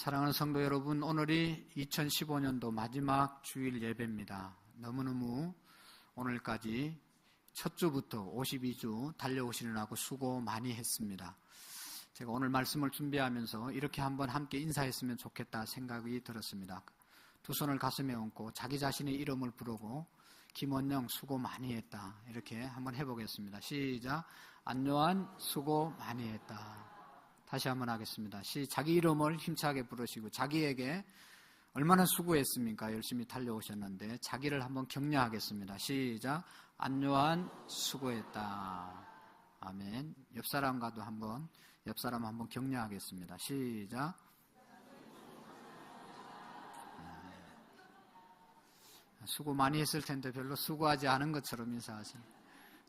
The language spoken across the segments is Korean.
사랑하는 성도 여러분, 오늘이 2015년도 마지막 주일 예배입니다. 너무너무 오늘까지 첫 주부터 52주 달려오시느라고 수고 많이 했습니다. 제가 오늘 말씀을 준비하면서 이렇게 한번 함께 인사했으면 좋겠다 생각이 들었습니다. 두 손을 가슴에 얹고 자기 자신의 이름을 부르고 김원영 수고 많이 했다, 이렇게 한번 해보겠습니다. 시작. 안요한 수고 많이 했다. 다시 한번 하겠습니다. 자기 이름을 힘차게 부르시고 자기에게 얼마나 수고했습니까? 열심히 달려오셨는데 자기를 한번 격려하겠습니다. 시작. 안요한 수고했다. 아멘. 옆 사람 한번 격려하겠습니다. 시작. 수고 많이 했을 텐데 별로 수고하지 않은 것처럼 인사하세요.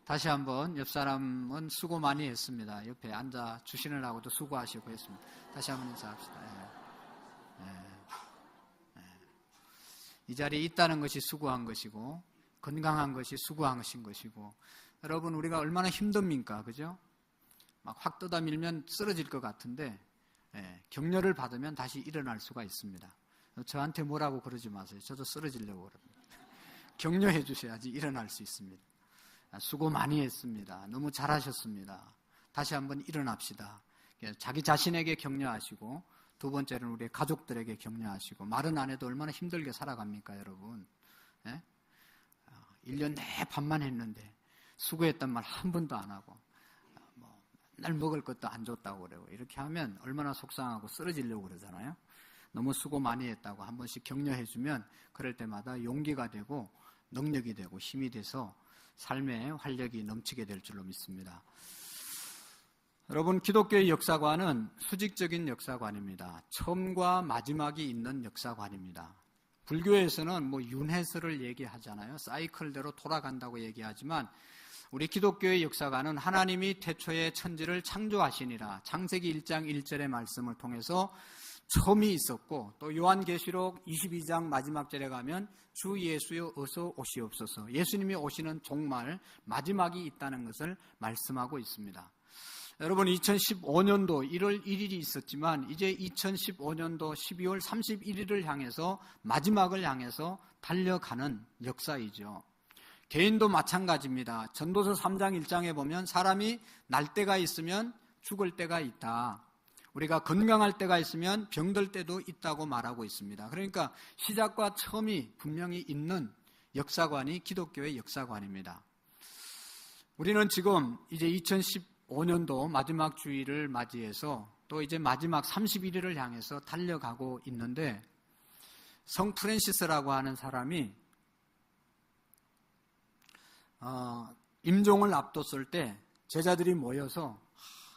다시 한번 옆 사람은 수고 많이 했습니다. 옆에 앉아 주시느라고도 수고하시고 했습니다. 다시 한번 인사합시다. 이 자리에 있다는 것이 수고한 것이고 건강한 것이 수고하신 것이고, 여러분 우리가 얼마나 힘듭니까? 그죠? 막 확 뜯어 밀면 쓰러질 것 같은데 격려를 받으면 다시 일어날 수가 있습니다. 저한테 뭐라고 그러지 마세요. 저도 쓰러지려고 그럽니다. 격려해 주셔야지 일어날 수 있습니다. 수고 많이 했습니다. 너무 잘하셨습니다. 다시 한번 일어납시다. 자기 자신에게 격려하시고, 두 번째는 우리 가족들에게 격려하시고. 말은 안 해도 얼마나 힘들게 살아갑니까, 여러분? 1년 내 밥만 했는데 수고했단 말 한 번도 안 하고 맨날 먹을 것도 안 줬다고 그래요. 이렇게 하면 얼마나 속상하고 쓰러지려고 그러잖아요. 너무 수고 많이 했다고 한 번씩 격려해주면 그럴 때마다 용기가 되고 능력이 되고 힘이 돼서 삶의 활력이 넘치게 될 줄로 믿습니다. 여러분, 기독교의 역사관은 수직적인 역사관입니다. 처음과 마지막이 있는 역사관입니다. 불교에서는 윤회설을 얘기하잖아요. 사이클대로 돌아간다고 얘기하지만, 우리 기독교의 역사관은 하나님이 태초에 천지를 창조하시니라, 창세기 1장 1절의 말씀을 통해서 처음이 있었고, 또 요한계시록 22장 마지막 절에 가면 주 예수여 어서 오시옵소서, 예수님이 오시는 종말 마지막이 있다는 것을 말씀하고 있습니다. 여러분, 2015년도 1월 1일이 있었지만 이제 2015년도 12월 31일을 향해서, 마지막을 향해서 달려가는 역사이죠. 개인도 마찬가지입니다. 전도서 3장 1장에 보면 사람이 날 때가 있으면 죽을 때가 있다, 우리가 건강할 때가 있으면 병들 때도 있다고 말하고 있습니다. 그러니까 시작과 처음이 분명히 있는 역사관이 기독교의 역사관입니다. 우리는 지금 이제 2015년도 마지막 주일을 맞이해서 또 이제 마지막 31일을 향해서 달려가고 있는데, 성 프랜시스라고 하는 사람이 임종을 앞뒀을 때 제자들이 모여서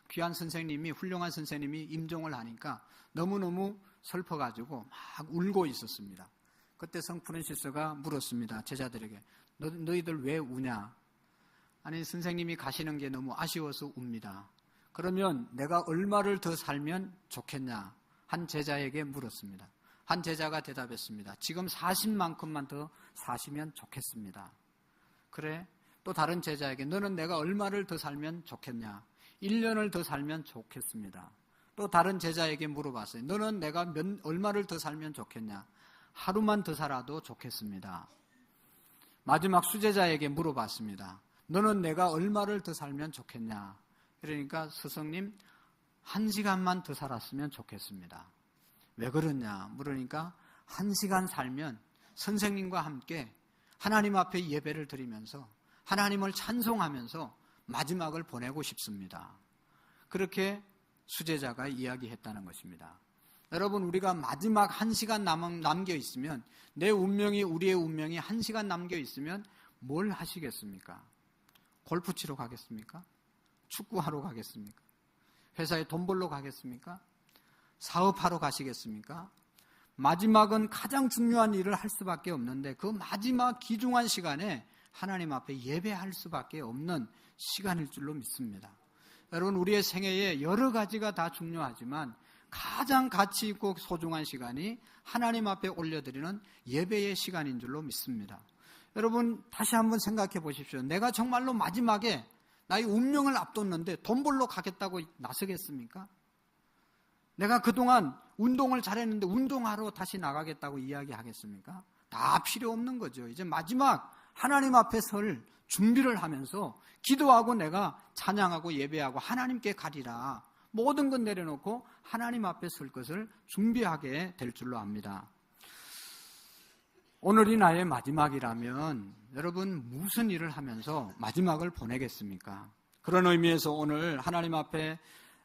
귀한 선생님이, 훌륭한 선생님이 임종을 하니까 너무너무 슬퍼가지고 막 울고 있었습니다. 그때 성 프란시스가 물었습니다. 제자들에게. 너희들 왜 우냐? 아니, 선생님이 가시는 게 너무 아쉬워서 웁니다. 그러면 내가 얼마를 더 살면 좋겠냐? 한 제자에게 물었습니다. 한 제자가 대답했습니다. 지금 40만큼만 더 사시면 좋겠습니다. 그래? 또 다른 제자에게 너는 내가 얼마를 더 살면 좋겠냐? 1년을 더 살면 좋겠습니다. 또 다른 제자에게 물어봤어요. 너는 내가 얼마를 더 살면 좋겠냐? 하루만 더 살아도 좋겠습니다. 마지막 수제자에게 물어봤습니다. 너는 내가 얼마를 더 살면 좋겠냐? 그러니까 스승님, 1시간만 더 살았으면 좋겠습니다. 왜 그러냐 물으니까 1시간 살면 선생님과 함께 하나님 앞에 예배를 드리면서 하나님을 찬송하면서 마지막을 보내고 싶습니다. 그렇게 수제자가 이야기했다는 것입니다. 여러분, 우리가 마지막 1시간 남겨 있으면, 내 운명이, 우리의 운명이 1시간 남겨 있으면 뭘 하시겠습니까? 골프 치러 가겠습니까? 축구하러 가겠습니까? 회사에 돈 벌러 가겠습니까? 사업하러 가시겠습니까? 마지막은 가장 중요한 일을 할 수밖에 없는데, 그 마지막 귀중한 시간에 하나님 앞에 예배할 수밖에 없는 시간일 줄로 믿습니다. 여러분, 우리의 생애에 여러 가지가 다 중요하지만 가장 가치 있고 소중한 시간이 하나님 앞에 올려드리는 예배의 시간인 줄로 믿습니다. 여러분, 다시 한번 생각해 보십시오. 내가 정말로 마지막에 나의 운명을 앞뒀는데 돈 벌러 가겠다고 나서겠습니까? 내가 그동안 운동을 잘했는데 운동하러 다시 나가겠다고 이야기하겠습니까? 다 필요 없는 거죠. 이제 마지막 하나님 앞에 설 준비를 하면서 기도하고 내가 찬양하고 예배하고 하나님께 가리라. 모든 것 내려놓고 하나님 앞에 설 것을 준비하게 될 줄로 압니다. 오늘이 나의 마지막이라면 여러분 무슨 일을 하면서 마지막을 보내겠습니까? 그런 의미에서 오늘 하나님 앞에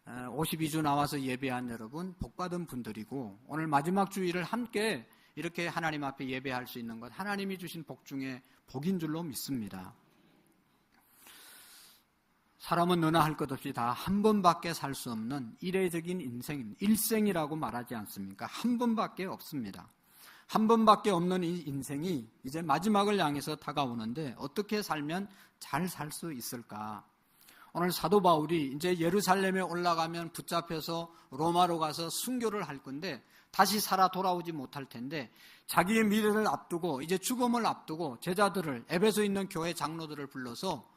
52주 나와서 예배한 여러분 복받은 분들이고 오늘 마지막 주일을 함께 이렇게 하나님 앞에 예배할 수 있는 것 하나님이 주신 복 중에 복인 줄로 믿습니다. 사람은 너나 할 것 없이 다 한 번밖에 살 수 없는 이례적인 인생, 일생이라고 말하지 않습니까? 한 번밖에 없습니다. 한 번밖에 없는 이 인생이 이제 마지막을 향해서 다가오는데 어떻게 살면 잘 살 수 있을까? 오늘 사도 바울이 이제 예루살렘에 올라가면 붙잡혀서 로마로 가서 순교를 할 건데 다시 살아 돌아오지 못할 텐데 자기의 미래를 앞두고 이제 죽음을 앞두고 제자들을 에베소에 있는 교회 장로들을 불러서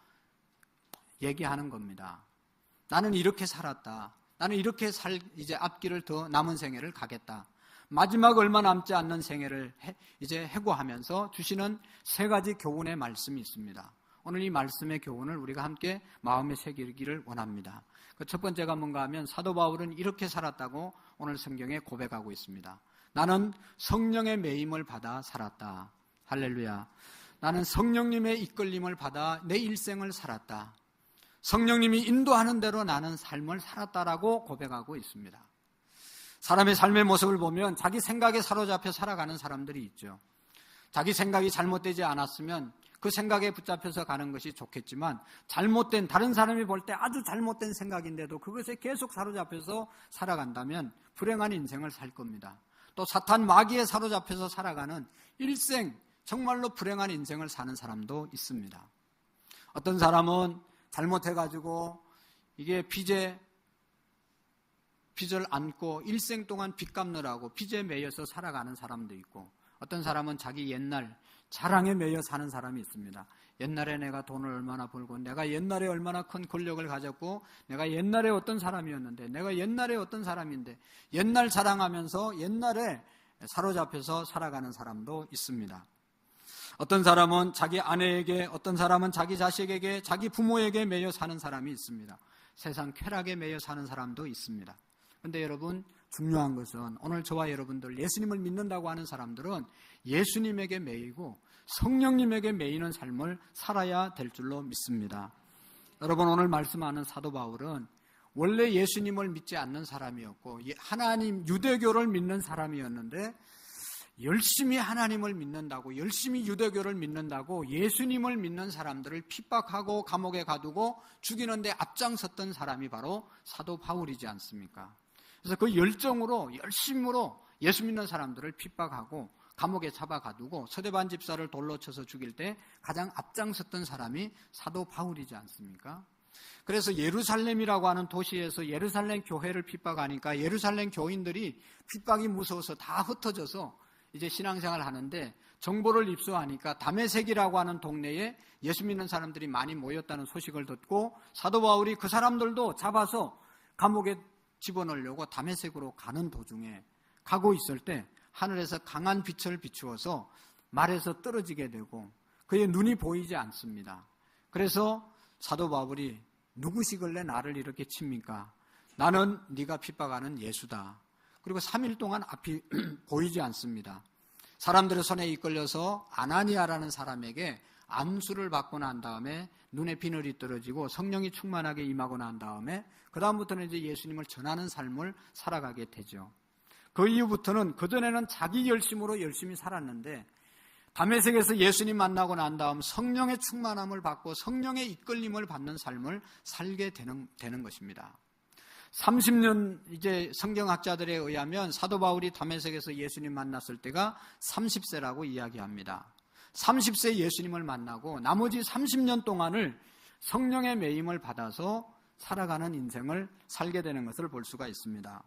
얘기하는 겁니다. 나는 이렇게 살았다. 나는 이렇게 이제 앞길을 더 남은 생애를 가겠다. 마지막 얼마 남지 않는 생애를 이제 해고하면서 주시는 세 가지 교훈의 말씀이 있습니다. 오늘 이 말씀의 교훈을 우리가 함께 마음에 새기기를 원합니다. 그 첫 번째가 뭔가 하면 사도 바울은 이렇게 살았다고 오늘 성경에 고백하고 있습니다. 나는 성령의 매임을 받아 살았다. 할렐루야. 나는 성령님의 이끌림을 받아 내 일생을 살았다. 성령님이 인도하는 대로 나는 삶을 살았다라고 고백하고 있습니다. 사람의 삶의 모습을 보면 자기 생각에 사로잡혀 살아가는 사람들이 있죠. 자기 생각이 잘못되지 않았으면 그 생각에 붙잡혀서 가는 것이 좋겠지만 잘못된 다른 사람이 볼 때 아주 잘못된 생각인데도 그것에 계속 사로잡혀서 살아간다면 불행한 인생을 살 겁니다. 또 사탄 마귀에 사로잡혀서 살아가는 일생 정말로 불행한 인생을 사는 사람도 있습니다. 어떤 사람은 잘못해가지고 이게 빚을 안고 일생 동안 빚 갚느라고 빚에 매여서 살아가는 사람도 있고 어떤 사람은 자기 옛날 자랑에 매여 사는 사람이 있습니다. 옛날에 내가 돈을 얼마나 벌고 내가 옛날에 얼마나 큰 권력을 가졌고 내가 옛날에 어떤 사람이었는데 내가 옛날에 어떤 사람인데 옛날 자랑하면서 옛날에 사로잡혀서 살아가는 사람도 있습니다. 어떤 사람은 자기 아내에게 어떤 사람은 자기 자식에게 자기 부모에게 매여 사는 사람이 있습니다. 세상 쾌락에 매여 사는 사람도 있습니다. 그런데 여러분 중요한 것은 오늘 저와 여러분들 예수님을 믿는다고 하는 사람들은 예수님에게 매이고 성령님에게 매이는 삶을 살아야 될 줄로 믿습니다. 여러분 오늘 말씀하는 사도 바울은 원래 예수님을 믿지 않는 사람이었고 하나님 유대교를 믿는 사람이었는데 열심히 하나님을 믿는다고 열심히 유대교를 믿는다고 예수님을 믿는 사람들을 핍박하고 감옥에 가두고 죽이는데 앞장섰던 사람이 바로 사도 바울이지 않습니까? 그래서 그 열정으로 열심으로 예수 믿는 사람들을 핍박하고 감옥에 잡아 가두고 서대반 집사를 돌로 쳐서 죽일 때 가장 앞장섰던 사람이 사도 바울이지 않습니까? 그래서 예루살렘이라고 하는 도시에서 예루살렘 교회를 핍박하니까 예루살렘 교인들이 핍박이 무서워서 다 흩어져서 이제 신앙생활을 하는데 정보를 입수하니까 다메섹이라고 하는 동네에 예수 믿는 사람들이 많이 모였다는 소식을 듣고 사도 바울이 그 사람들도 잡아서 감옥에 집어넣으려고 다메섹으로 가는 도중에 가고 있을 때 하늘에서 강한 빛을 비추어서 말에서 떨어지게 되고 그의 눈이 보이지 않습니다. 그래서 사도 바울이 누구시길래 나를 이렇게 칩니까? 나는 네가 핍박하는 예수다. 그리고 3일 동안 앞이 보이지 않습니다. 사람들의 손에 이끌려서 아나니아라는 사람에게 암수를 받고 난 다음에 눈에 비늘이 떨어지고 성령이 충만하게 임하고 난 다음에 그 다음부터는 이제 예수님을 전하는 삶을 살아가게 되죠. 그 이후부터는 그전에는 자기 열심으로 열심히 살았는데 다메섹에서 예수님 만나고 난 다음 성령의 충만함을 받고 성령의 이끌림을 받는 삶을 살게 되는 것입니다. 30년 이제 성경학자들에 의하면 사도 바울이 다메섹에서 예수님 만났을 때가 30세라고 이야기합니다. 30세 예수님을 만나고 나머지 30년 동안을 성령의 매임을 받아서 살아가는 인생을 살게 되는 것을 볼 수가 있습니다.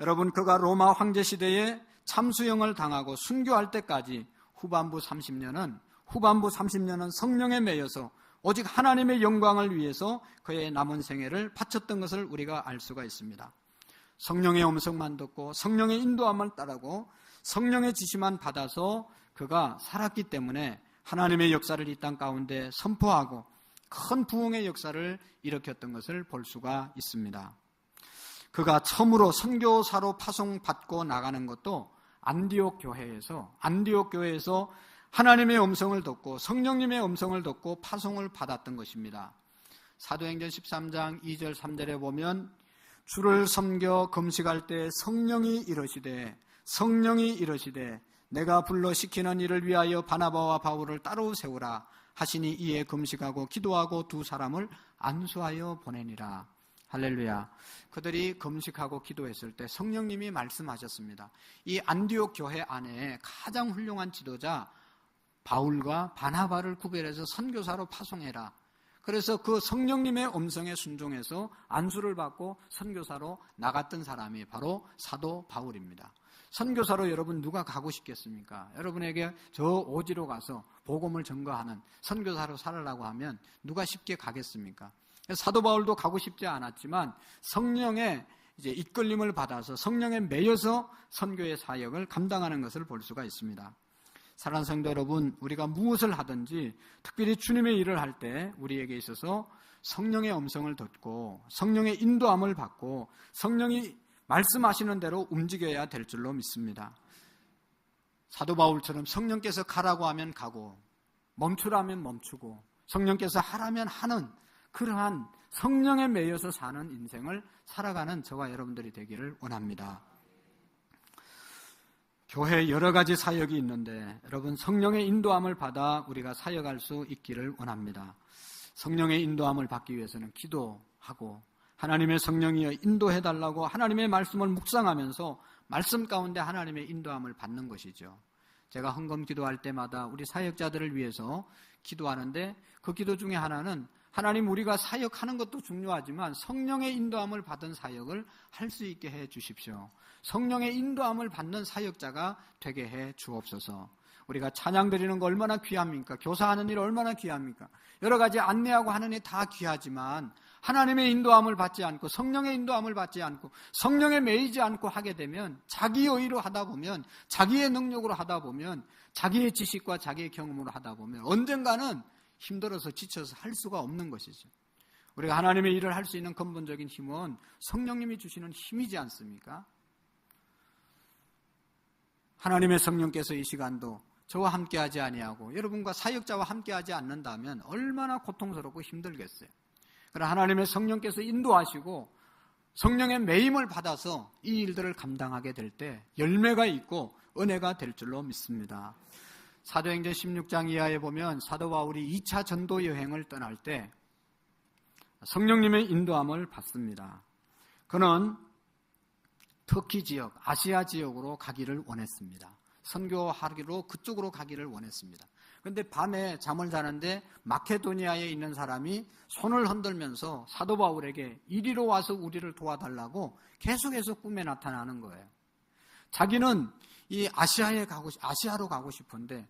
여러분 그가 로마 황제 시대에 참수형을 당하고 순교할 때까지 후반부 30년은 성령에 매여서 오직 하나님의 영광을 위해서 그의 남은 생애를 바쳤던 것을 우리가 알 수가 있습니다. 성령의 음성만 듣고 성령의 인도함을 따르고 성령의 지시만 받아서 그가 살았기 때문에 하나님의 역사를 이 땅 가운데 선포하고 큰 부흥의 역사를 일으켰던 것을 볼 수가 있습니다. 그가 처음으로 선교사로 파송받고 나가는 것도 안디옥 교회에서 하나님의 음성을 듣고 성령님의 음성을 듣고 파송을 받았던 것입니다. 사도행전 13장 2절 3절에 보면 주를 섬겨 금식할 때 성령이 이르시되 내가 불러 시키는 일을 위하여 바나바와 바울을 따로 세우라 하시니 이에 금식하고 기도하고 두 사람을 안수하여 보내니라. 할렐루야. 그들이 금식하고 기도했을 때 성령님이 말씀하셨습니다. 이 안디옥 교회 안에 가장 훌륭한 지도자 바울과 바나바를 구별해서 선교사로 파송해라. 그래서 그 성령님의 음성에 순종해서 안수를 받고 선교사로 나갔던 사람이 바로 사도 바울입니다. 선교사로 여러분 누가 가고 싶겠습니까? 여러분에게 저 오지로 가서 복음을 전거하는 선교사로 살으라고 하면 누가 쉽게 가겠습니까? 사도 바울도 가고 싶지 않았지만 성령의 이끌림을 받아서 성령에 매여서 선교의 사역을 감당하는 것을 볼 수가 있습니다. 사랑하는 성도 여러분, 우리가 무엇을 하든지 특별히 주님의 일을 할 때 우리에게 있어서 성령의 음성을 듣고 성령의 인도함을 받고 성령이 말씀하시는 대로 움직여야 될 줄로 믿습니다. 사도 바울처럼 성령께서 가라고 하면 가고 멈추라면 멈추고 성령께서 하라면 하는 그러한 성령에 매여서 사는 인생을 살아가는 저와 여러분들이 되기를 원합니다. 교회에 여러 가지 사역이 있는데 여러분 성령의 인도함을 받아 우리가 사역할 수 있기를 원합니다. 성령의 인도함을 받기 위해서는 기도하고 하나님의 성령이여 인도해달라고 하나님의 말씀을 묵상하면서 말씀 가운데 하나님의 인도함을 받는 것이죠. 제가 헌금 기도할 때마다 우리 사역자들을 위해서 기도하는데 그 기도 중에 하나는 하나님 우리가 사역하는 것도 중요하지만 성령의 인도함을 받은 사역을 할 수 있게 해 주십시오. 성령의 인도함을 받는 사역자가 되게 해 주옵소서. 우리가 찬양 드리는 거 얼마나 귀합니까? 교사하는 일 얼마나 귀합니까? 여러 가지 안내하고 하는 일 다 귀하지만 하나님의 인도함을 받지 않고 성령의 인도함을 받지 않고 성령에 매이지 않고 하게 되면 자기 의로 하다 보면 자기의 능력으로 하다 보면 자기의 지식과 자기의 경험으로 하다 보면 언젠가는 힘들어서 지쳐서 할 수가 없는 것이죠. 우리가 하나님의 일을 할 수 있는 근본적인 힘은 성령님이 주시는 힘이지 않습니까? 하나님의 성령께서 이 시간도 저와 함께하지 아니하고 여러분과 사역자와 함께하지 않는다면 얼마나 고통스럽고 힘들겠어요. 그러나 하나님의 성령께서 인도하시고 성령의 매임을 받아서 이 일들을 감당하게 될 때 열매가 있고 은혜가 될 줄로 믿습니다. 사도행전 16장 이하에 보면 사도 바울이 2차 전도 여행을 떠날 때 성령님의 인도함을 받습니다. 그는 터키 지역, 아시아 지역으로 가기를 원했습니다. 선교하기로 그쪽으로 가기를 원했습니다. 그런데 밤에 잠을 자는데 마케도니아에 있는 사람이 손을 흔들면서 사도 바울에게 이리로 와서 우리를 도와달라고 계속해서 꿈에 나타나는 거예요. 자기는 이 아시아로 가고 싶은데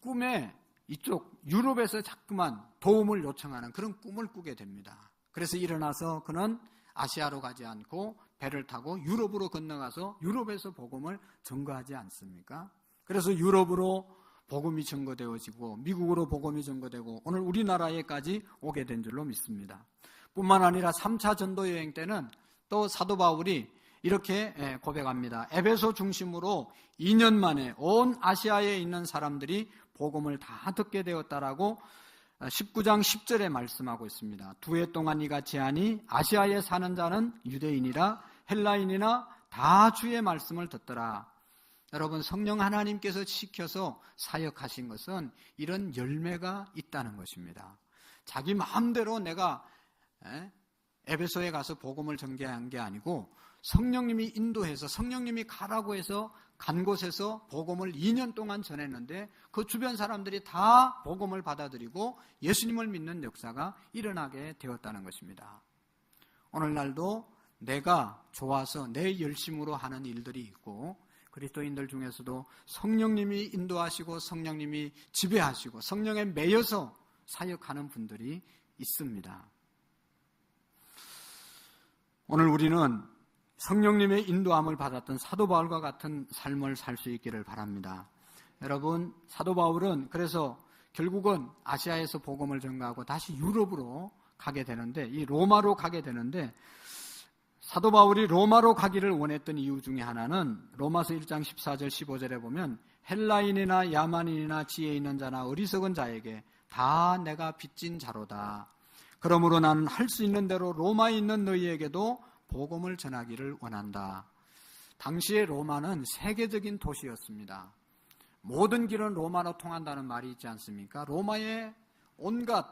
꿈에 이쪽 유럽에서 자꾸만 도움을 요청하는 그런 꿈을 꾸게 됩니다. 그래서 일어나서 그는 아시아로 가지 않고 배를 타고 유럽으로 건너가서 유럽에서 복음을 전거하지 않습니까? 그래서 유럽으로 복음이 전거되어지고 미국으로 복음이 전거되고 오늘 우리나라에까지 오게 된 줄로 믿습니다. 뿐만 아니라 3차 전도 여행 때는 또 사도 바울이 이렇게 고백합니다. 에베소 중심으로 2년 만에 온 아시아에 있는 사람들이 복음을 다 듣게 되었다라고 19장 10절에 말씀하고 있습니다. 2해 동안 이같이 하니 아시아에 사는 자는 유대인이라 헬라인이나 다 주의 말씀을 듣더라. 여러분 성령 하나님께서 시켜서 사역하신 것은 이런 열매가 있다는 것입니다. 자기 마음대로 내가 에베소에 가서 복음을 전개한 게 아니고 성령님이 인도해서 성령님이 가라고 해서 간 곳에서 복음을 2년 동안 전했는데 그 주변 사람들이 다 복음을 받아들이고 예수님을 믿는 역사가 일어나게 되었다는 것입니다. 오늘날도 내가 좋아서 내 열심으로 하는 일들이 있고 그리스도인들 중에서도 성령님이 인도하시고 성령님이 지배하시고 성령에 매여서 사역하는 분들이 있습니다. 오늘 우리는 성령님의 인도함을 받았던 사도 바울과 같은 삶을 살 수 있기를 바랍니다. 여러분, 사도 바울은 그래서 결국은 아시아에서 복음을 전가하고 다시 유럽으로 가게 되는데, 이 로마로 가게 되는데, 사도 바울이 로마로 가기를 원했던 이유 중에 하나는 로마서 1장 14절 15절에 보면 헬라인이나 야만인이나 지혜 있는 자나 어리석은 자에게 다 내가 빚진 자로다. 그러므로 나는 할 수 있는 대로 로마에 있는 너희에게도 복음을 전하기를 원한다. 당시의 로마는 세계적인 도시였습니다. 모든 길은 로마로 통한다는 말이 있지 않습니까? 로마에 온갖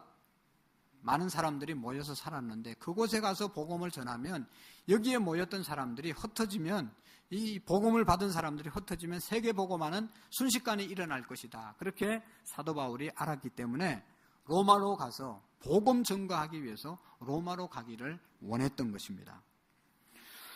많은 사람들이 모여서 살았는데 그곳에 가서 복음을 전하면 여기에 모였던 사람들이 흩어지면, 이 복음을 받은 사람들이 흩어지면 세계 복음화는 순식간에 일어날 것이다. 그렇게 사도 바울이 알았기 때문에 로마로 가서 복음 전가하기 위해서 로마로 가기를 원했던 것입니다.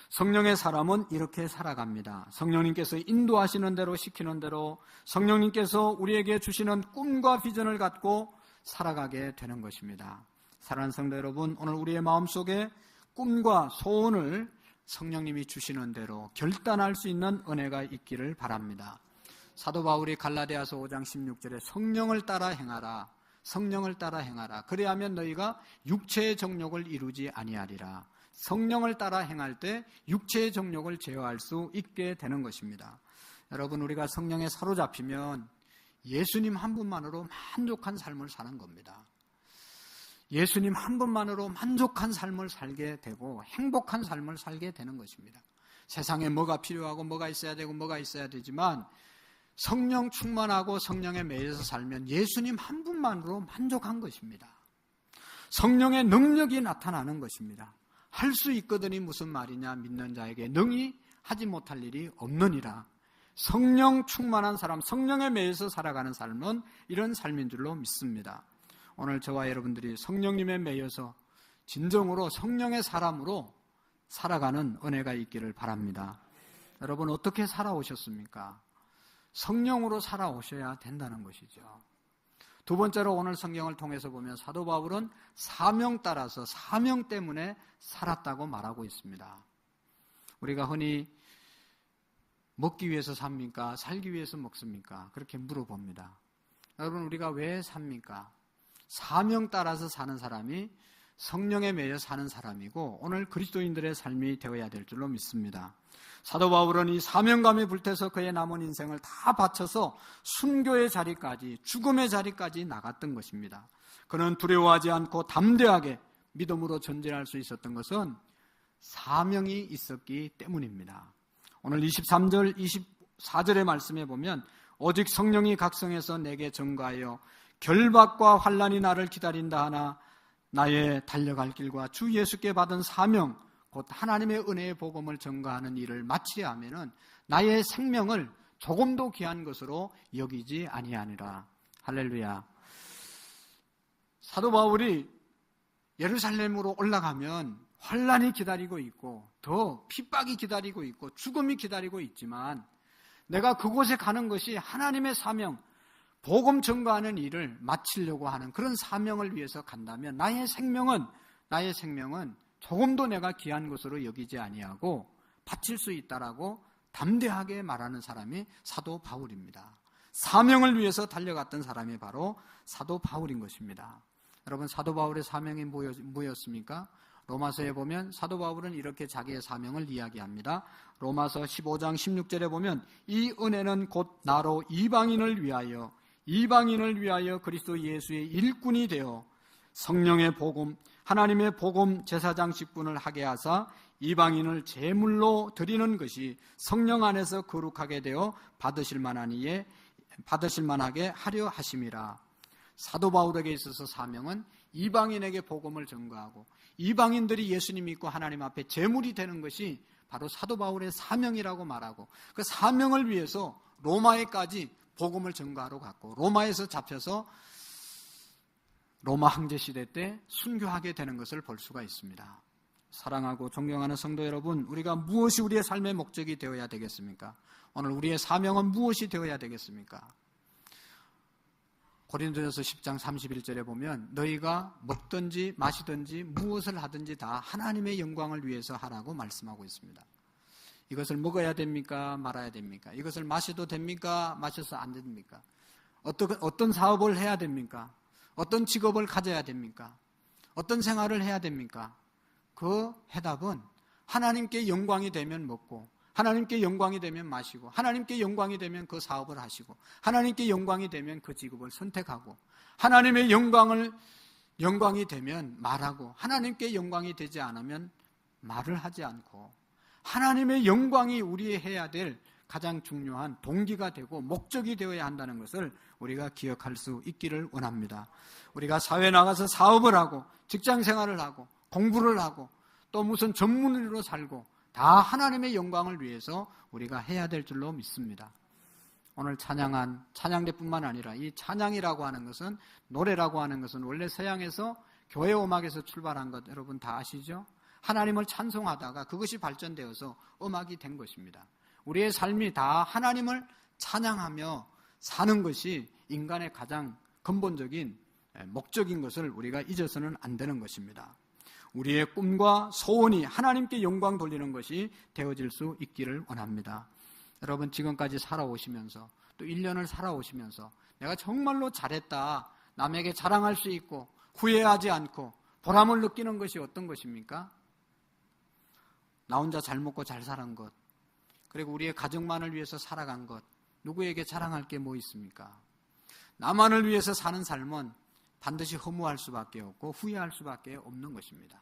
성령의 사람은 이렇게 살아갑니다. 성령님께서 인도하시는 대로, 시키는 대로 성령님께서 우리에게 주시는 꿈과 비전을 갖고 살아가게 되는 것입니다. 사랑하는 성도 여러분, 오늘 우리의 마음속에 꿈과 소원을 성령님이 주시는 대로 결단할 수 있는 은혜가 있기를 바랍니다. 사도 바울이 갈라디아서 5장 16절에 성령을 따라 행하라, 성령을 따라 행하라. 그래야면 너희가 육체의 정욕을 이루지 아니하리라. 성령을 따라 행할 때 육체의 정욕을 제어할 수 있게 되는 것입니다. 여러분, 우리가 성령에 사로잡히면 예수님 한 분만으로 만족한 삶을 사는 겁니다. 예수님 한 분만으로 만족한 삶을 살게 되고 행복한 삶을 살게 되는 것입니다. 세상에 뭐가 필요하고 뭐가 있어야 되고 뭐가 있어야 되지만 성령 충만하고 성령에 매여서 살면 예수님 한 분만으로 만족한 것입니다. 성령의 능력이 나타나는 것입니다. 할 수 있거든이 무슨 말이냐, 믿는 자에게 능히 하지 못할 일이 없느니라. 성령 충만한 사람, 성령에 매여서 살아가는 삶은 이런 삶인 줄로 믿습니다. 오늘 저와 여러분들이 성령님에 매여서 진정으로 성령의 사람으로 살아가는 은혜가 있기를 바랍니다. 여러분, 어떻게 살아오셨습니까? 성령으로 살아오셔야 된다는 것이죠. 두 번째로 오늘 성경을 통해서 보면 사도 바울은 사명 따라서, 사명 때문에 살았다고 말하고 있습니다. 우리가 흔히 먹기 위해서 삽니까? 살기 위해서 먹습니까? 그렇게 물어봅니다. 여러분, 우리가 왜 삽니까? 사명 따라서 사는 사람이 성령에 매여 사는 사람이고 오늘 그리스도인들의 삶이 되어야 될 줄로 믿습니다. 사도 바울은 이 사명감에 불태서 그의 남은 인생을 다 바쳐서 순교의 자리까지, 죽음의 자리까지 나갔던 것입니다. 그는 두려워하지 않고 담대하게 믿음으로 전진할 수 있었던 것은 사명이 있었기 때문입니다. 오늘 23절, 24절의 말씀에 보면 오직 성령이 각성해서 내게 전가하여 결박과 환난이 나를 기다린다 하나 나의 달려갈 길과 주 예수께 받은 사명, 곧 하나님의 은혜의 복음을 전가하는 일을 마치려 하면은 나의 생명을 조금도 귀한 것으로 여기지 아니하니라. 할렐루야. 사도 바울이 예루살렘으로 올라가면 환난이 기다리고 있고 더 핍박이 기다리고 있고 죽음이 기다리고 있지만 내가 그곳에 가는 것이 하나님의 사명, 복음 전가하는 일을 마치려고 하는 그런 사명을 위해서 간다면 나의 생명은 조금도 내가 귀한 것으로 여기지 아니하고 바칠 수 있다라고 담대하게 말하는 사람이 사도 바울입니다. 사명을 위해서 달려갔던 사람이 바로 사도 바울인 것입니다. 여러분, 사도 바울의 사명이 뭐였습니까? 로마서에 보면 사도 바울은 이렇게 자기의 사명을 이야기합니다. 로마서 15장 16절에 보면 이 은혜는 곧 나로 이방인을 위하여 그리스도 예수의 일꾼이 되어 성령의 복음, 하나님의 복음 제사장 직분을 하게 하사 이방인을 제물로 드리는 것이 성령 안에서 거룩하게 되어 받으실 만하게 하려 하심이라. 사도 바울에게 있어서 사명은 이방인에게 복음을 전가하고 이방인들이 예수님 믿고 하나님 앞에 제물이 되는 것이 바로 사도 바울의 사명이라고 말하고 그 사명을 위해서 로마에까지 복음을 전가하러 갔고 로마에서 잡혀서 로마 황제 시대 때 순교하게 되는 것을 볼 수가 있습니다. 사랑하고 존경하는 성도 여러분, 우리가 무엇이 우리의 삶의 목적이 되어야 되겠습니까? 오늘 우리의 사명은 무엇이 되어야 되겠습니까? 고린도전서 10장 31절에 보면 너희가 먹든지 마시든지 무엇을 하든지 다 하나님의 영광을 위해서 하라고 말씀하고 있습니다. 이것을 먹어야 됩니까? 말아야 됩니까? 이것을 마셔도 됩니까? 마셔서 안 됩니까? 어떤 사업을 해야 됩니까? 어떤 직업을 가져야 됩니까? 어떤 생활을 해야 됩니까? 그 해답은 하나님께 영광이 되면 먹고, 하나님께 영광이 되면 마시고, 하나님께 영광이 되면 그 사업을 하시고, 하나님께 영광이 되면 그 직업을 선택하고, 하나님의 영광이 되면 말하고, 하나님께 영광이 되지 않으면 말을 하지 않고, 하나님의 영광이 우리의 해야 될 가장 중요한 동기가 되고 목적이 되어야 한다는 것을 우리가 기억할 수 있기를 원합니다. 우리가 사회에 나가서 사업을 하고 직장 생활을 하고 공부를 하고 또 무슨 전문의로 살고 다 하나님의 영광을 위해서 우리가 해야 될 줄로 믿습니다. 오늘 찬양한 찬양대뿐만 아니라 이 찬양이라고 하는 것은, 노래라고 하는 것은 원래 서양에서 교회 음악에서 출발한 것 여러분 다 아시죠? 하나님을 찬송하다가 그것이 발전되어서 음악이 된 것입니다. 우리의 삶이 다 하나님을 찬양하며 사는 것이 인간의 가장 근본적인 목적인 것을 우리가 잊어서는 안 되는 것입니다. 우리의 꿈과 소원이 하나님께 영광 돌리는 것이 되어질 수 있기를 원합니다. 여러분 지금까지 살아오시면서 또 1년을 살아오시면서 내가 정말로 잘했다, 남에게 자랑할 수 있고 후회하지 않고 보람을 느끼는 것이 어떤 것입니까? 나 혼자 잘 먹고 잘 살은 것, 그리고 우리의 가족만을 위해서 살아간 것, 누구에게 자랑할 게 뭐 있습니까? 나만을 위해서 사는 삶은 반드시 허무할 수밖에 없고 후회할 수밖에 없는 것입니다.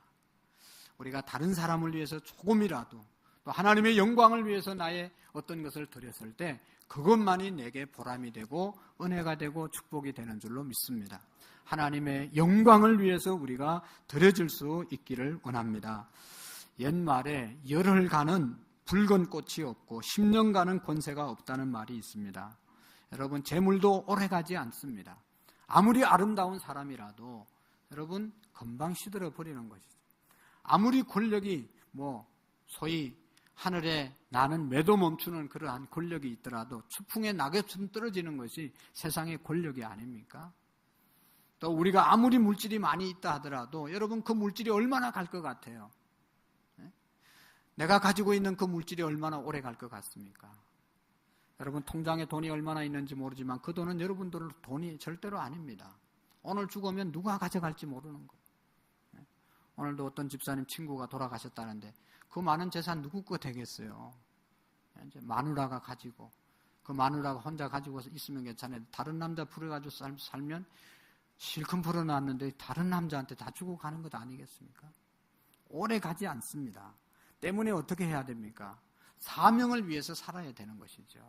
우리가 다른 사람을 위해서 조금이라도 또 하나님의 영광을 위해서 나의 어떤 것을 드렸을 때 그것만이 내게 보람이 되고 은혜가 되고 축복이 되는 줄로 믿습니다. 하나님의 영광을 위해서 우리가 드려질 수 있기를 원합니다. 옛말에 열흘 가는 붉은 꽃이 없고 10년 가는 권세가 없다는 말이 있습니다. 여러분 재물도 오래 가지 않습니다. 아무리 아름다운 사람이라도 여러분 금방 시들어 버리는 것이죠. 아무리 권력이 소위 하늘에 나는 매도 멈추는 그러한 권력이 있더라도 추풍의 낙엽처럼 떨어지는 것이 세상의 권력이 아닙니까? 또 우리가 아무리 물질이 많이 있다 하더라도 여러분 그 물질이 얼마나 갈 것 같아요? 내가 가지고 있는 그 물질이 얼마나 오래 갈 것 같습니까? 여러분 통장에 돈이 얼마나 있는지 모르지만 그 돈은 여러분들 돈이 절대로 아닙니다. 오늘 죽으면 누가 가져갈지 모르는 거예요. 오늘도 어떤 집사님 친구가 돌아가셨다는데 그 많은 재산 누구 거 되겠어요? 이제 마누라가 가지고, 그 마누라가 혼자 가지고 있으면 괜찮아요. 다른 남자 풀어가지고 살면 실컷 풀어놨는데 다른 남자한테 다 주고 가는 것 아니겠습니까? 오래 가지 않습니다. 때문에 어떻게 해야 됩니까? 사명을 위해서 살아야 되는 것이죠.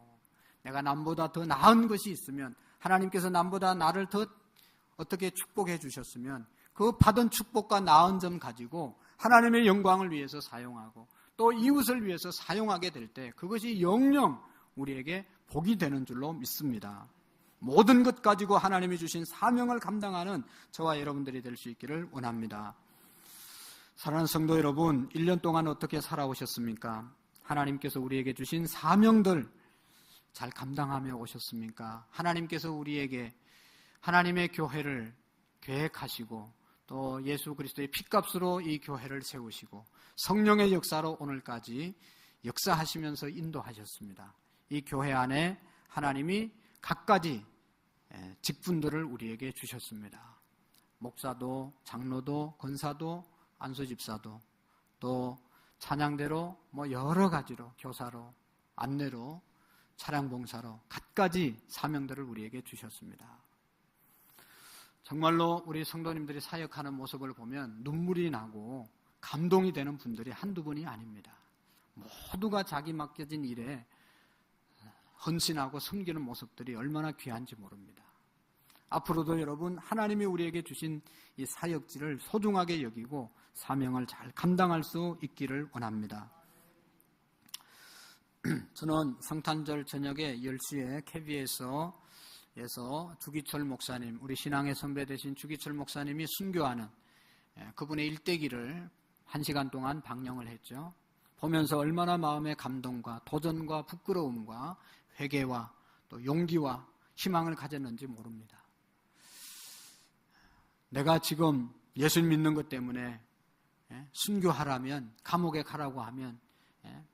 내가 남보다 더 나은 것이 있으면, 하나님께서 남보다 나를 더 어떻게 축복해 주셨으면 그 받은 축복과 나은 점 가지고 하나님의 영광을 위해서 사용하고 또 이웃을 위해서 사용하게 될 때 그것이 영영 우리에게 복이 되는 줄로 믿습니다. 모든 것 가지고 하나님이 주신 사명을 감당하는 저와 여러분들이 될 수 있기를 원합니다. 사랑하는 성도 여러분, 1년 동안 어떻게 살아오셨습니까? 하나님께서 우리에게 주신 사명들 잘 감당하며 오셨습니까? 하나님께서 우리에게 하나님의 교회를 계획하시고 또 예수 그리스도의 핏값으로 이 교회를 세우시고 성령의 역사로 오늘까지 역사하시면서 인도하셨습니다. 이 교회 안에 하나님이 각가지 직분들을 우리에게 주셨습니다. 목사도, 장로도, 권사도, 안수집사도, 또 찬양대로 여러 가지로, 교사로, 안내로, 차량봉사로 갖가지 사명들을 우리에게 주셨습니다. 정말로 우리 성도님들이 사역하는 모습을 보면 눈물이 나고 감동이 되는 분들이 한두 분이 아닙니다. 모두가 자기 맡겨진 일에 헌신하고 섬기는 모습들이 얼마나 귀한지 모릅니다. 앞으로도 여러분 하나님이 우리에게 주신 이 사역지를 소중하게 여기고 사명을 잘 감당할 수 있기를 원합니다. 저는 성탄절 저녁에 10시에 KBS에서 주기철 목사님, 우리 신앙의 선배 되신 주기철 목사님이 순교하는 그분의 일대기를 1시간 동안 방영을 했죠. 보면서 얼마나 마음의 감동과 도전과 부끄러움과 회개와 또 용기와 희망을 가졌는지 모릅니다. 내가 지금 예수 믿는 것 때문에 순교하라면, 감옥에 가라고 하면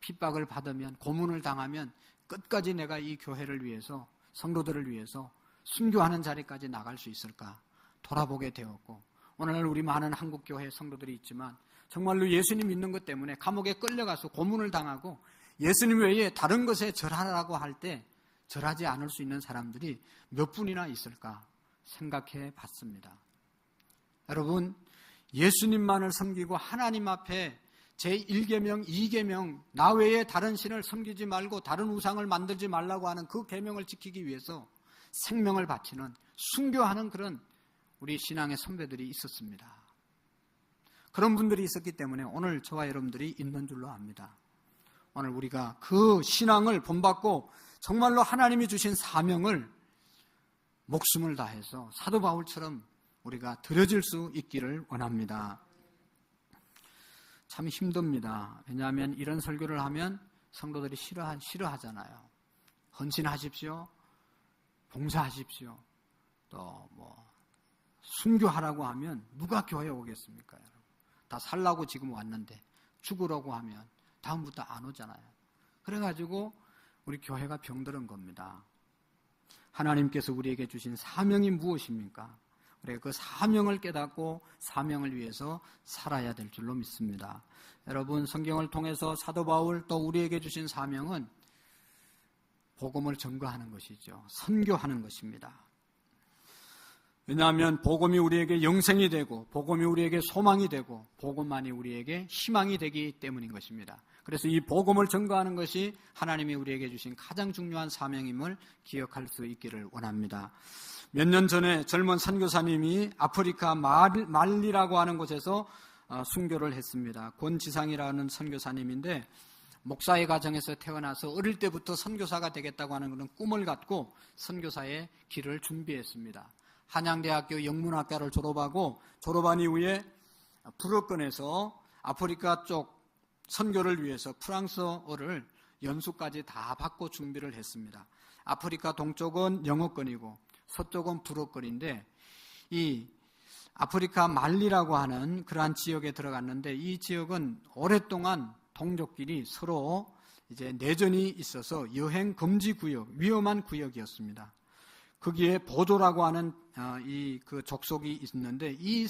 핍박을 받으면, 고문을 당하면 끝까지 내가 이 교회를 위해서, 성도들을 위해서 순교하는 자리까지 나갈 수 있을까 돌아보게 되었고, 오늘날 우리 많은 한국교회 성도들이 있지만 정말로 예수님 믿는 것 때문에 감옥에 끌려가서 고문을 당하고 예수님 외에 다른 것에 절하라고 할 때 절하지 않을 수 있는 사람들이 몇 분이나 있을까 생각해 봤습니다. 여러분, 예수님만을 섬기고 하나님 앞에 제1계명, 2계명, 나 외에 다른 신을 섬기지 말고 다른 우상을 만들지 말라고 하는 그 계명을 지키기 위해서 생명을 바치는, 순교하는 그런 우리 신앙의 선배들이 있었습니다. 그런 분들이 있었기 때문에 오늘 저와 여러분들이 있는 줄로 압니다. 오늘 우리가 그 신앙을 본받고 정말로 하나님이 주신 사명을 목숨을 다해서 사도 바울처럼 우리가 드려질 수 있기를 원합니다. 참 힘듭니다. 왜냐하면 이런 설교를 하면 성도들이 싫어하잖아요. 헌신하십시오, 봉사하십시오, 또 순교하라고 하면 누가 교회에 오겠습니까? 여러분? 다 살라고 지금 왔는데 죽으라고 하면 다음부터 안 오잖아요. 그래가지고 우리 교회가 병들은 겁니다. 하나님께서 우리에게 주신 사명이 무엇입니까? 우리가 그 사명을 깨닫고 사명을 위해서 살아야 될 줄로 믿습니다. 여러분, 성경을 통해서 사도 바울 또 우리에게 주신 사명은 복음을 전거하는 것이죠. 선교하는 것입니다. 왜냐하면 복음이 우리에게 영생이 되고 복음이 우리에게 소망이 되고 복음만이 우리에게 희망이 되기 때문인 것입니다. 그래서 이 복음을 전거하는 것이 하나님이 우리에게 주신 가장 중요한 사명임을 기억할 수 있기를 원합니다. 몇 년 전에 젊은 선교사님이 아프리카 말리라고 하는 곳에서 순교를 했습니다. 권지상이라는 선교사님인데 목사의 가정에서 태어나서 어릴 때부터 선교사가 되겠다고 하는 그런 꿈을 갖고 선교사의 길을 준비했습니다. 한양대학교 영문학과를 졸업하고 졸업한 이후에 불어권에서 아프리카 쪽 선교를 위해서 프랑스어를 연수까지 다 받고 준비를 했습니다. 아프리카 동쪽은 영어권이고 서쪽은 불어권인데 이 아프리카 말리라고 하는 그러한 지역에 들어갔는데 이 지역은 오랫동안 동족끼리 서로 이제 내전이 있어서 여행 금지 구역, 위험한 구역이었습니다. 거기에 보조라고 하는 그 족속이 있는데 이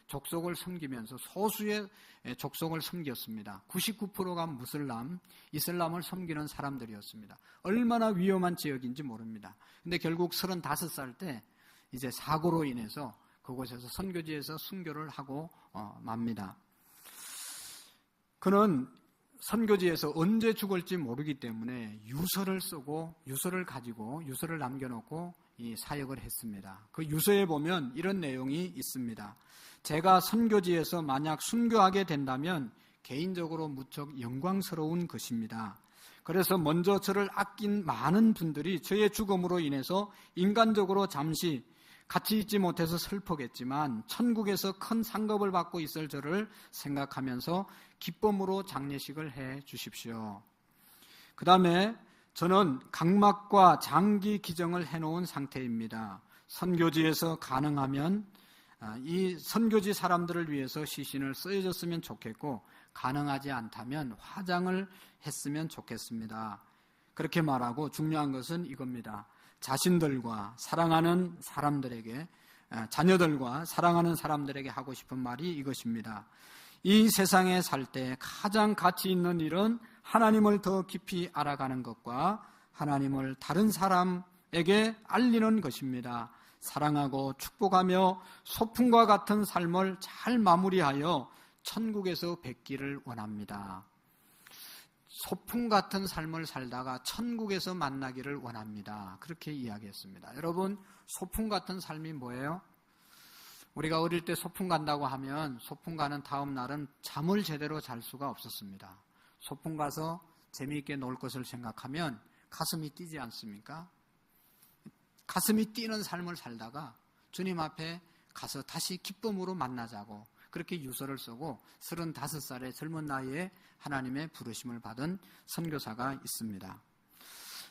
족속을 섬기면서 소수의 족속을 섬겼습니다. 99%가 이슬람을 섬기는 사람들이었습니다. 얼마나 위험한 지역인지 모릅니다. 근데 결국 35살 때 이제 사고로 인해서 그곳에서 선교지에서 순교를 하고 맙니다. 그는 선교지에서 언제 죽을지 모르기 때문에 유서를 쓰고 유서를 남겨놓고 이 사역을 했습니다. 그 유서에 보면 이런 내용이 있습니다. 제가 선교지에서 만약 순교하게 된다면 개인적으로 무척 영광스러운 것입니다. 그래서 먼저 저를 아낀 많은 분들이 저의 죽음으로 인해서 인간적으로 잠시 같이 있지 못해서 슬프겠지만 천국에서 큰 상급을 받고 있을 저를 생각하면서 기쁨으로 장례식을 해 주십시오. 그 다음에 저는 각막과 장기 기증을 해놓은 상태입니다. 선교지에서 가능하면 이 선교지 사람들을 위해서 시신을 쓰여졌으면 좋겠고 가능하지 않다면 화장을 했으면 좋겠습니다. 그렇게 말하고 중요한 것은 이겁니다. 자신들과 사랑하는 사람들에게, 자녀들과 사랑하는 사람들에게 하고 싶은 말이 이것입니다. 이 세상에 살 때 가장 가치 있는 일은 하나님을 더 깊이 알아가는 것과 하나님을 다른 사람에게 알리는 것입니다. 사랑하고 축복하며 소풍과 같은 삶을 잘 마무리하여 천국에서 뵙기를 원합니다. 소풍 같은 삶을 살다가 천국에서 만나기를 원합니다. 그렇게 이야기했습니다. 여러분, 소풍 같은 삶이 뭐예요? 우리가 어릴 때 소풍 간다고 하면 소풍 가는 다음 날은 잠을 제대로 잘 수가 없었습니다. 소풍 가서 재미있게 놀 것을 생각하면 가슴이 뛰지 않습니까? 가슴이 뛰는 삶을 살다가 주님 앞에 가서 다시 기쁨으로 만나자고 그렇게 유서를 쓰고 35살의 젊은 나이에 하나님의 부르심을 받은 선교사가 있습니다.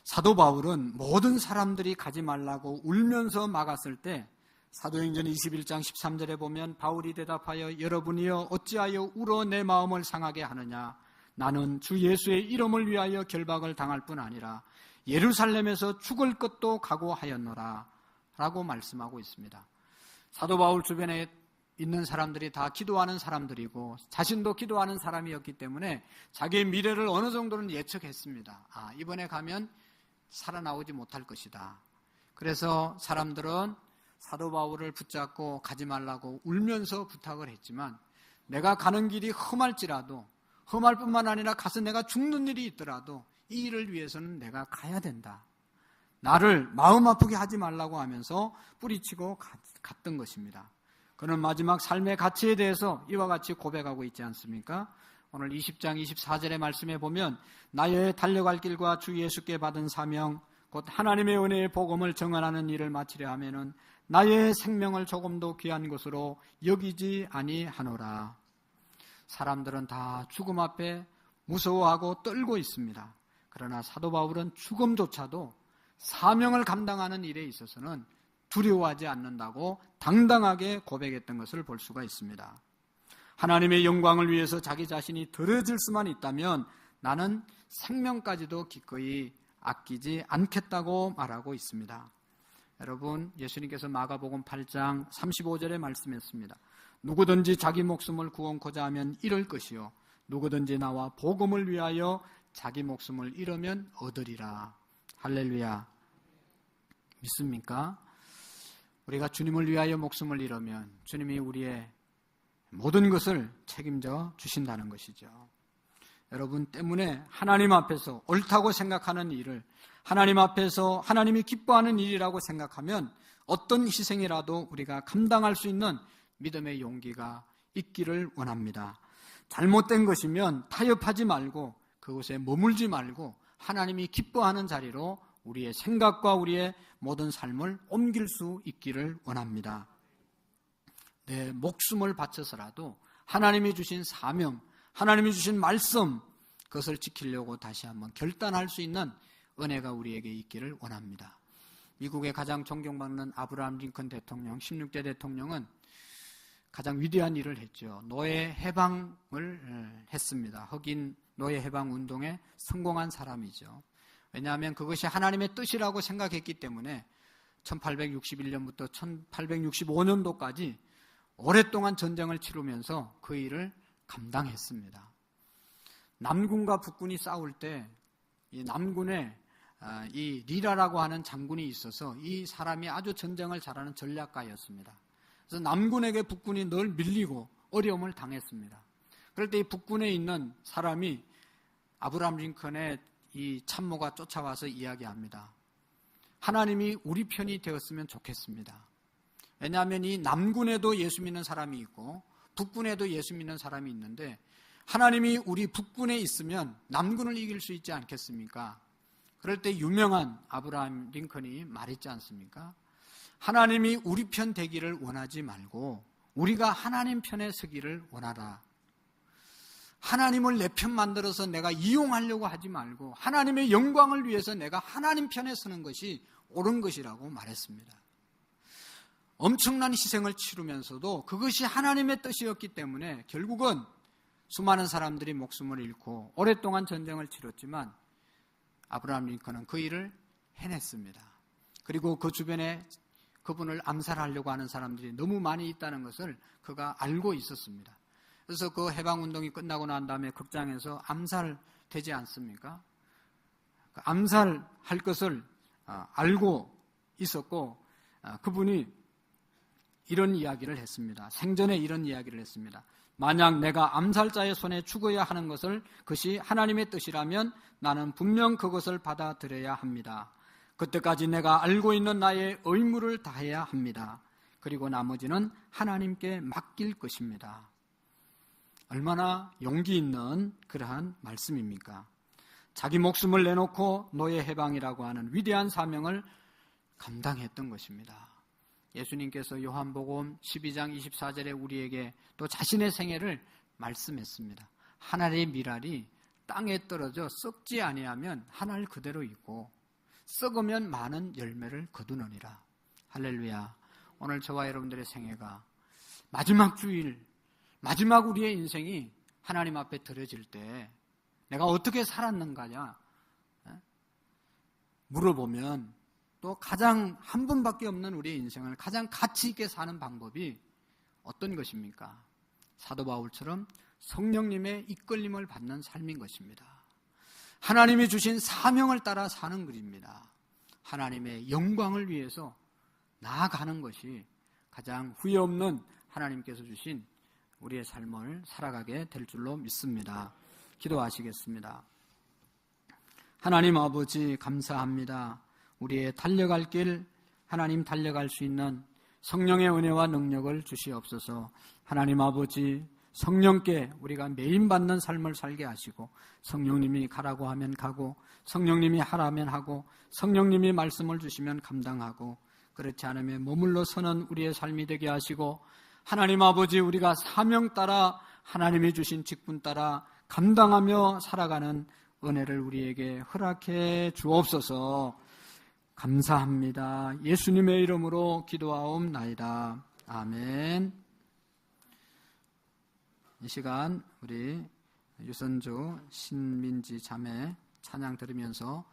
사도 바울은 모든 사람들이 가지 말라고 울면서 막았을 때 사도행전 21장 13절에 보면 바울이 대답하여 여러분이여 어찌하여 울어 내 마음을 상하게 하느냐 나는 주 예수의 이름을 위하여 결박을 당할 뿐 아니라 예루살렘에서 죽을 것도 각오하였노라 라고 말씀하고 있습니다. 사도 바울 주변에 있는 사람들이 다 기도하는 사람들이고 자신도 기도하는 사람이었기 때문에 자기의 미래를 어느 정도는 예측했습니다. 이번에 가면 살아나오지 못할 것이다. 그래서 사람들은 사도 바울을 붙잡고 가지 말라고 울면서 부탁을 했지만, 내가 가는 길이 험할지라도, 험할 뿐만 아니라 가서 내가 죽는 일이 있더라도 이 일을 위해서는 내가 가야 된다. 나를 마음 아프게 하지 말라고 하면서 뿌리치고 갔던 것입니다. 그는 마지막 삶의 가치에 대해서 이와 같이 고백하고 있지 않습니까? 오늘 20장 24절의 말씀에 보면, 나의 달려갈 길과 주 예수께 받은 사명 곧 하나님의 은혜의 복음을 증언하는 일을 마치려 하면은 나의 생명을 조금도 귀한 것으로 여기지 아니하노라. 사람들은 다 죽음 앞에 무서워하고 떨고 있습니다. 그러나 사도 바울은 죽음조차도 사명을 감당하는 일에 있어서는 두려워하지 않는다고 당당하게 고백했던 것을 볼 수가 있습니다. 하나님의 영광을 위해서 자기 자신이 드러질 수만 있다면 나는 생명까지도 기꺼이 아끼지 않겠다고 말하고 있습니다. 여러분, 예수님께서 마가복음 8장 35절에 말씀했습니다. 누구든지 자기 목숨을 구원코자 하면 잃을 것이요 누구든지 나와 복음을 위하여 자기 목숨을 잃으면 얻으리라. 할렐루야. 믿습니까? 우리가 주님을 위하여 목숨을 잃으면 주님이 우리의 모든 것을 책임져 주신다는 것이죠. 여러분 때문에 하나님 앞에서 옳다고 생각하는 일을 하나님 앞에서 하나님이 기뻐하는 일이라고 생각하면 어떤 희생이라도 우리가 감당할 수 있는 믿음의 용기가 있기를 원합니다. 잘못된 것이면 타협하지 말고 그곳에 머물지 말고 하나님이 기뻐하는 자리로 우리의 생각과 우리의 모든 삶을 옮길 수 있기를 원합니다. 내 목숨을 바쳐서라도 하나님이 주신 사명, 하나님이 주신 말씀, 그것을 지키려고 다시 한번 결단할 수 있는 은혜가 우리에게 있기를 원합니다. 미국의 가장 존경받는 아브라함 링컨 대통령, 16대 대통령은 가장 위대한 일을 했죠. 노예 해방을 했습니다. 흑인 노예 해방 운동에 성공한 사람이죠. 왜냐하면 그것이 하나님의 뜻이라고 생각했기 때문에 1861년부터 1865년도까지 오랫동안 전쟁을 치르면서 그 일을 감당했습니다. 남군과 북군이 싸울 때 이 남군에 이 리라라고 하는 장군이 있어서 이 사람이 아주 전쟁을 잘하는 전략가였습니다. 그래서 남군에게 북군이 늘 밀리고 어려움을 당했습니다. 그럴 때 이 북군에 있는 사람이 아브라함 링컨의 이 참모가 쫓아와서 이야기합니다. 하나님이 우리 편이 되었으면 좋겠습니다. 왜냐하면 이 남군에도 예수 믿는 사람이 있고 북군에도 예수 믿는 사람이 있는데 하나님이 우리 북군에 있으면 남군을 이길 수 있지 않겠습니까? 그럴 때 유명한 아브라함 링컨이 말했지 않습니까? 하나님이 우리 편 되기를 원하지 말고 우리가 하나님 편에 서기를 원하라. 하나님을 내 편 만들어서 내가 이용하려고 하지 말고 하나님의 영광을 위해서 내가 하나님 편에 서는 것이 옳은 것이라고 말했습니다. 엄청난 희생을 치르면서도 그것이 하나님의 뜻이었기 때문에 결국은 수많은 사람들이 목숨을 잃고 오랫동안 전쟁을 치렀지만 아브라함 링컨은 그 일을 해냈습니다. 그리고 그 주변에 그분을 암살하려고 하는 사람들이 너무 많이 있다는 것을 그가 알고 있었습니다. 그래서 그 해방운동이 끝나고 난 다음에 극장에서 암살되지 않습니까? 암살할 것을 알고 있었고 그분이 이런 이야기를 했습니다. 생전에 이런 이야기를 했습니다. 만약 내가 암살자의 손에 죽어야 하는 것을 그것이 하나님의 뜻이라면 나는 분명 그것을 받아들여야 합니다. 그때까지 내가 알고 있는 나의 의무를 다해야 합니다. 그리고 나머지는 하나님께 맡길 것입니다. 얼마나 용기 있는 그러한 말씀입니까? 자기 목숨을 내놓고 노예 해방이라고 하는 위대한 사명을 감당했던 것입니다. 예수님께서 요한복음 12장 24절에 우리에게 또 자신의 생애를 말씀했습니다. 하늘의 밀알이 땅에 떨어져 썩지 아니하면 하늘 그대로 있고 썩으면 많은 열매를 거두느니라. 할렐루야. 오늘 저와 여러분들의 생애가 마지막 주일, 마지막 우리의 인생이 하나님 앞에 드려질 때 내가 어떻게 살았는가냐 물어보면 또 가장 한 분밖에 없는 우리의 인생을 가장 가치 있게 사는 방법이 어떤 것입니까? 사도 바울처럼 성령님의 이끌림을 받는 삶인 것입니다. 하나님이 주신 사명을 따라 사는 것입니다. 하나님의 영광을 위해서 나아가는 것이 가장 후회 없는 하나님께서 주신 우리의 삶을 살아가게 될 줄로 믿습니다. 기도하시겠습니다. 하나님 아버지 감사합니다. 우리의 달려갈 길 하나님 달려갈 수 있는 성령의 은혜와 능력을 주시옵소서. 하나님 아버지 성령께 우리가 매임받는 삶을 살게 하시고 성령님이 가라고 하면 가고 성령님이 하라면 하고 성령님이 말씀을 주시면 감당하고 그렇지 않으면 머물러 서는 우리의 삶이 되게 하시고 하나님 아버지 우리가 사명 따라 하나님이 주신 직분 따라 감당하며 살아가는 은혜를 우리에게 허락해 주옵소서. 감사합니다. 예수님의 이름으로 기도하옵나이다. 아멘. 이 시간 우리 유선주 신민지 자매 찬양 들으면서